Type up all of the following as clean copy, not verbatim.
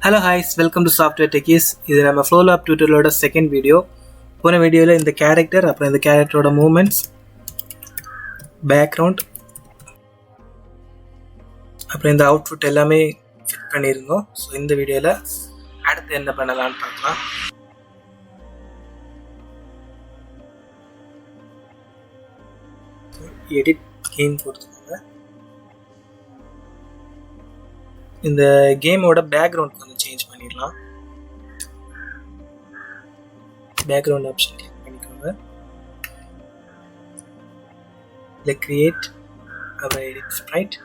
Hello guys, welcome to Software Techies. This is our FLOWLAB tutorial second video. This video is the character, the character movements, background, the outfit எல்லாமே fit பண்ணிருந்தோம். So இந்த வீடியோல அடுத்து என்ன பண்ணலாம்னு பார்க்கலாம். Edit game கொடுத்துக்கோங்க. இந்த கேமோட பேக்ரவுண்ட் கொஞ்சம் சேஞ்ச் பண்ணிடலாம். பேக்ரவுண்ட் ஆப்ஷன் கிளிக் பண்ணிக்கோங்க. இதில் கிரியேட் அப்புறம் எடிட் ஸ்ப்ரைட்.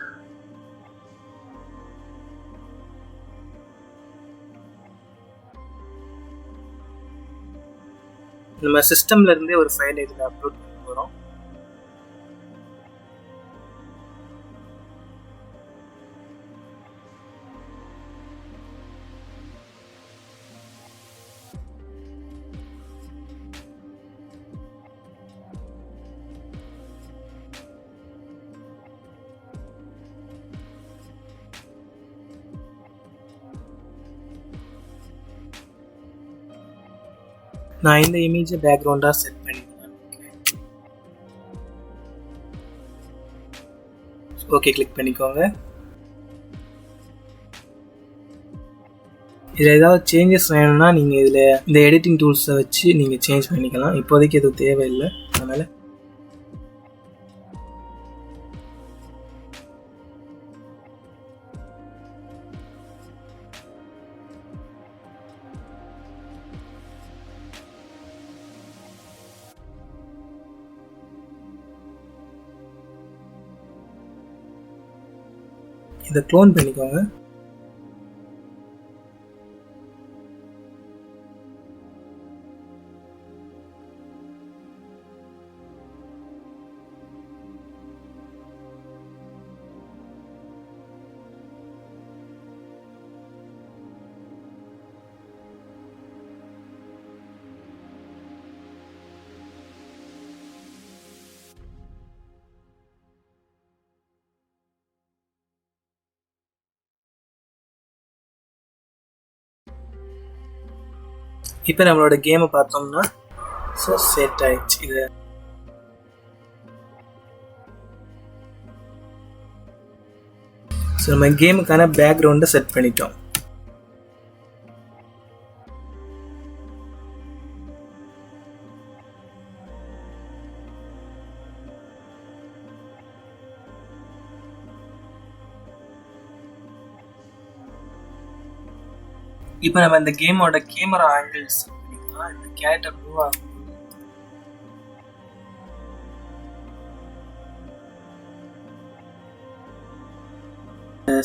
நம்ம சிஸ்டம்ல இருந்தே ஒரு ஃபைல் இதில் அப்லோட் பண்ண போகிறோம். நான் இந்த இமேஜை பேக்ரவுண்டாக செட் பண்ணிக்கிறேன். ஓகே கிளிக் பண்ணிக்கோங்க. இதில் ஏதாவது சேஞ்சஸ் வேணும்னா நீங்கள் இதில் இந்த எடிட்டிங் டூல்ஸை வச்சு நீங்கள் சேஞ்ச் பண்ணிக்கலாம். இப்போதைக்கு எதுவும் தேவையில்லை, அதனால் இதை க்ளோன் பண்ணிக்கோங்க. இப்போ நம்மளோட கேமை பார்த்தோம்னா ஸோ செட் ஆயிடுச்சு. இது ஸோ நம்ம கேமுக்கான பேக்ரவுண்டை செட் பண்ணிட்டோம். இப்போ நம்ம இந்த கேமோட கேமரா ஆங்கிள்ஸ் பண்ணிக்கலாம். இந்த கேரக்டர் மூவ் ஆகும்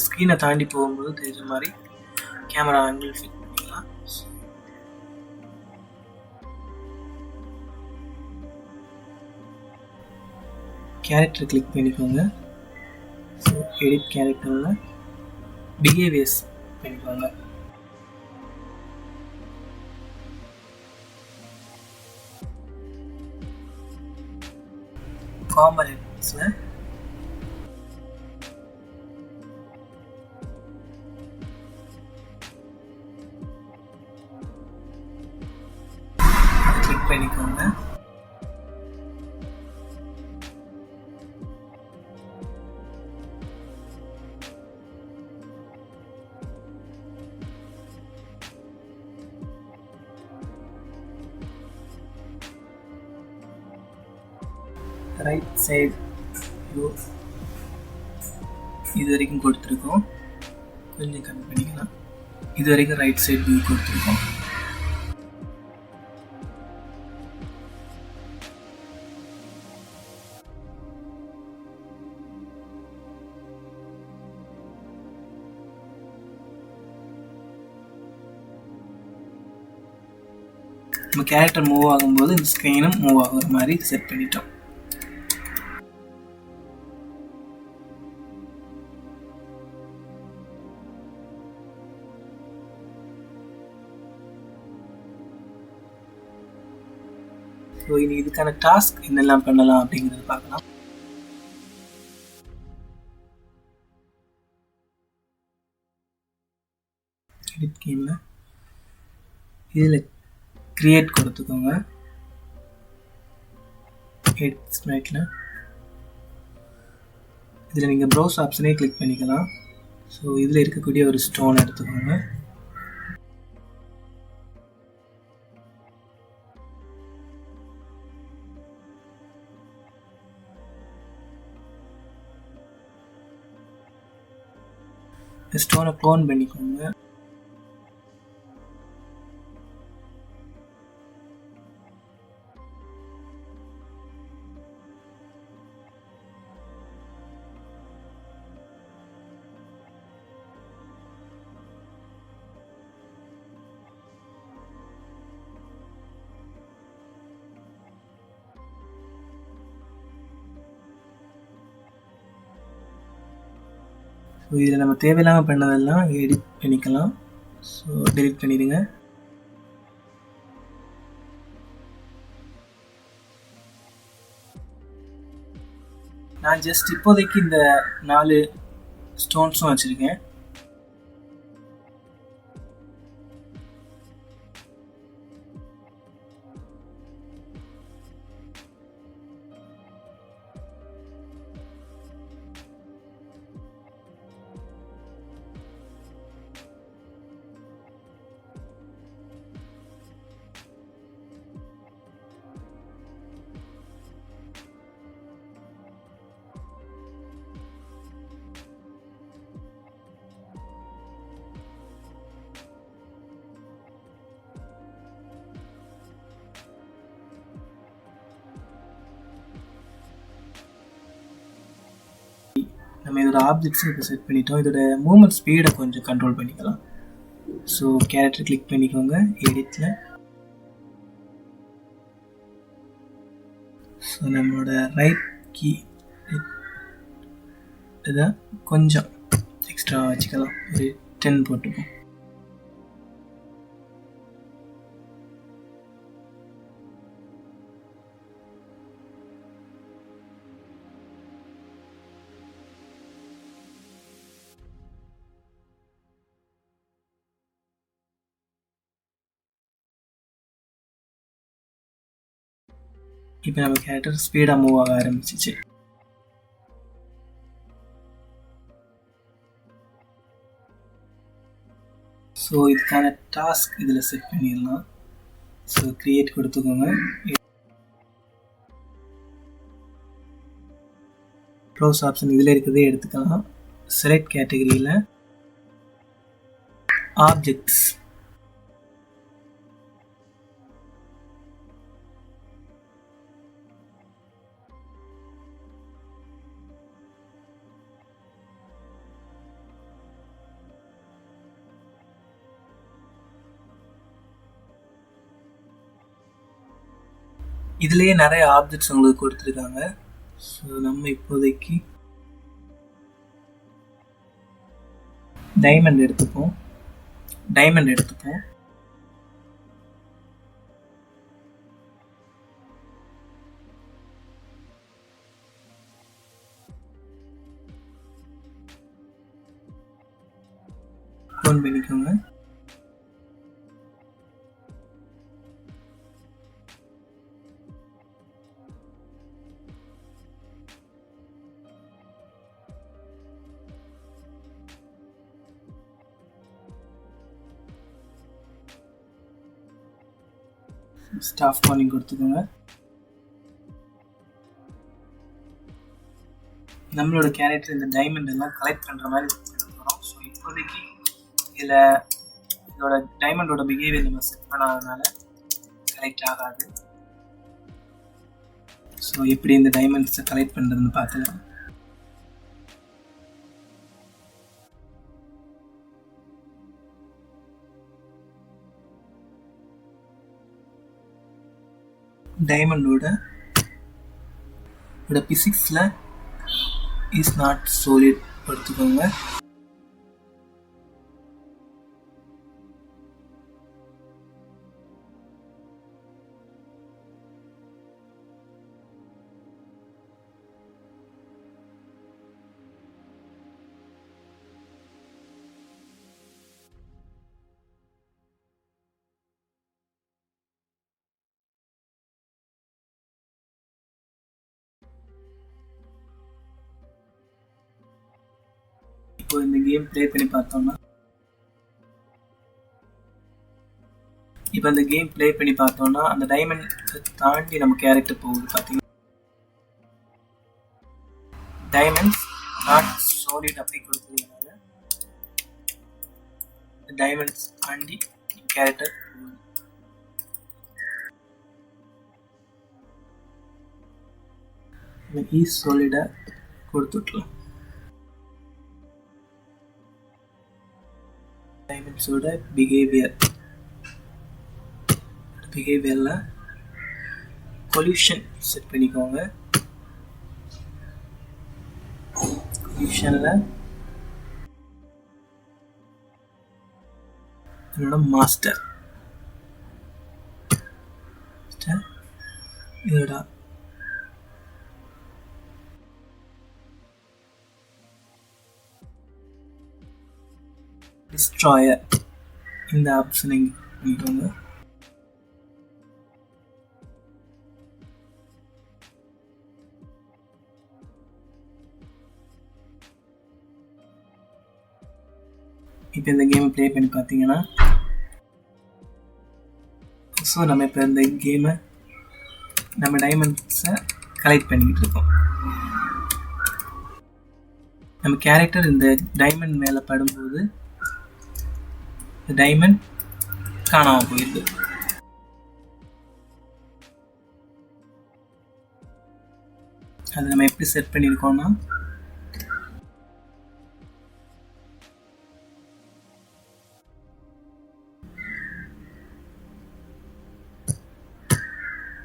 ஸ்க்ரீனை தாண்டி போகும்போது தெரிஞ்ச மாதிரி கேமரா ஆங்கிள் ஃபிட் பண்ணிக்கலாம். கேரக்டர் கிளிக் பண்ணிக்கோங்க. ஸோ எடிட் கேரக்டரில் பிஹேவியர்ஸ் பண்ணிக்கோங்க. காம்பனன்ட்ஸ்ல கிளிக் பண்ணிக்கோங்க. ரைட் சைடு வியூ இது வரைக்கும் கொடுத்துருக்கோம். கொஞ்சம் கம்மி பண்ணிக்கலாம். இது வரைக்கும் ரைட் சைடு வியூ கொடுத்துருக்கோம். நம்ம கேரக்டர் மூவ் ஆகும்போது இந்த ஸ்க்ரீனும் மூவ் ஆகுற மாதிரி செட் பண்ணிட்டோம். ஸோ இனி இதுக்கான டாஸ்க் என்னெல்லாம் பண்ணலாம் அப்படிங்கிறத பார்க்கலாம். எடிட் கேமில் இதில் கிரியேட் கொடுத்துக்கோங்க. எடிட் ஸ்மைட்டில் இதில் நீங்கள் ப்ரௌஸ் ஆப்ஷனே கிளிக் பண்ணிக்கலாம். ஸோ இதில் இருக்கக்கூடிய ஒரு ஸ்டோன் எடுத்துக்கோங்க. ஸ்டோனை க்ளோன் பண்ணிக்கோங்க. ஸோ இதில் நம்ம தேவையில்லாமல் பண்ணதெல்லாம் எடிட் பண்ணிக்கலாம். ஸோ டெலிட் பண்ணிடுங்க. நான் ஜஸ்ட் இப்போதைக்கு இந்த 4 ஸ்டோன்ஸும் வச்சுருக்கேன். நம்ம இதோட ஆப்ஜெக்ட்ஸை இப்போ செட் பண்ணிட்டோம். இதோட மூவ்மெண்ட் ஸ்பீடை கொஞ்சம் கண்ட்ரோல் பண்ணிக்கலாம். ஸோ கேரக்டர் கிளிக் பண்ணிக்கோங்க எடிட்டில். ஸோ நம்மளோட ரைட் கீ இதை கொஞ்சம் எக்ஸ்ட்ரா வச்சுக்கலாம். ஒரு 10 போட்டுப்போம். இப்போ நம்ம கேரக்டர் ஸ்பீடாக மூவ் ஆக ஆரம்பிச்சிச்சு. ஸோ இதுக்கான டாஸ்க் இதில் செட் பண்ணிடலாம். ஸோ கிரியேட் கொடுத்துக்கோங்க. ப்ரௌஸ் ஆப்ஷன் இதில் இருக்கிறதே எடுத்துக்கலாம். செலக்ட் கேட்டகரியில் ஆப்ஜெக்ட்ஸ் இதுலேயே நிறைய ஆப்ஜெக்ட்ஸ் உங்களுக்கு கொடுத்துருக்காங்க. ஸோ நம்ம இப்போதைக்கு டைமண்ட் எடுத்துப்போம். ஃபோன் பண்ணிக்கோங்க. ஸ்டாஃப் காலிங் கொடுத்துக்கோங்க. நம்மளோட கேரக்டர் இந்த டைமண்ட் எல்லாம் கலெக்ட் பண்ணுற மாதிரி போகிறோம். ஸோ இப்போதைக்கு இதில் இதோட டைமண்டோட பிஹேவியர் நம்ம செட் பண்ணாததுனால கலெக்ட் ஆகாது. ஸோ எப்படி இந்த டைமண்ட்ஸை கலெக்ட் பண்ணுறதுன்னு பார்த்துக்கலாம். டைமண்டோட பிசிக்ஸில் இஸ் நாட் சாலிட் எடுத்துக்கோங்க. இந்த கேம் ப்ளே பண்ணி பார்த்தோம்னா இப்போ இந்த கேம் ப்ளே பண்ணி பார்த்தோம்னா அந்த டைமண்ட் தாண்டி நம்ம கேரக்டர் போகுது. பார்த்தீங்கன்னா டைமண்ட்ஸ் நாட் சாலிட் அப்படி கொடுத்ததுனால டைமண்ட்ஸ் தாண்டி கேரக்டர் சாலிடா கொடுத்துக்கலாம். டைமண்ட்ஸோட பிஹேவியர்ல கொல்யூஷன் செட் பண்ணிக்கோங்க. கொல்யூஷன்ல மாஸ்டர் இதோட டிஸ்ட்ராயர் இந்த ஆப்ஷனை பண்ணிக்கோங்க. இப்போ இந்த கேமை ப்ளே பண்ணி பார்த்தீங்கன்னா ஸோ நம்ம இப்போ இந்த கேமை நம்ம டைமண்ட்ஸை கலெக்ட் பண்ணிக்கிட்டு இருக்கோம். நம்ம கேரக்டர் இந்த டைமண்ட் மேலே படும்போது இந்த டைமண்ட் காணாமல் போயிடுது. அது நம்ம எப்படி செட் பண்ணியிருக்கோம்னா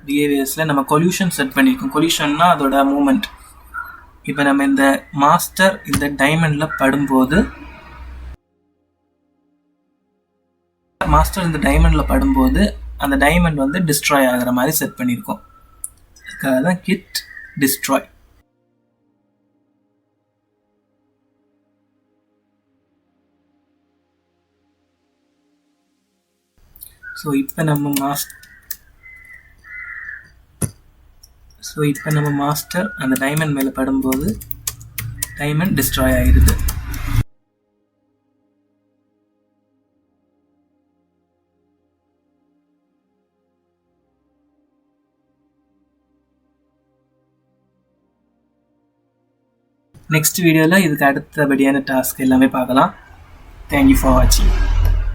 பிஹேவியர்ஸில் நம்ம கொல்யூஷன் செட் பண்ணியிருக்கோம். கொல்யூஷன்னா அதோட மூமெண்ட். இப்போ நம்ம இந்த மாஸ்டர் இந்த டைமண்டில் படும்போது அந்த டைமண்ட் வந்து டிஸ்ட்ராய் ஆகிற மாதிரி செட் பண்ணியிருக்கோம். அதுக்காக தான் கிட் டிஸ்ட்ராய். ஸோ இப்போ நம்ம மாஸ்டர் அந்த டைமண்ட் மேலே படும்போது டைமண்ட் டிஸ்ட்ராய் ஆகிடுது. நெக்ஸ்ட் வீடியோவில் இதுக்கு அடுத்தபடியான டாஸ்க் எல்லாமே பார்க்கலாம். தேங்க்யூ ஃபார் வாட்சிங்.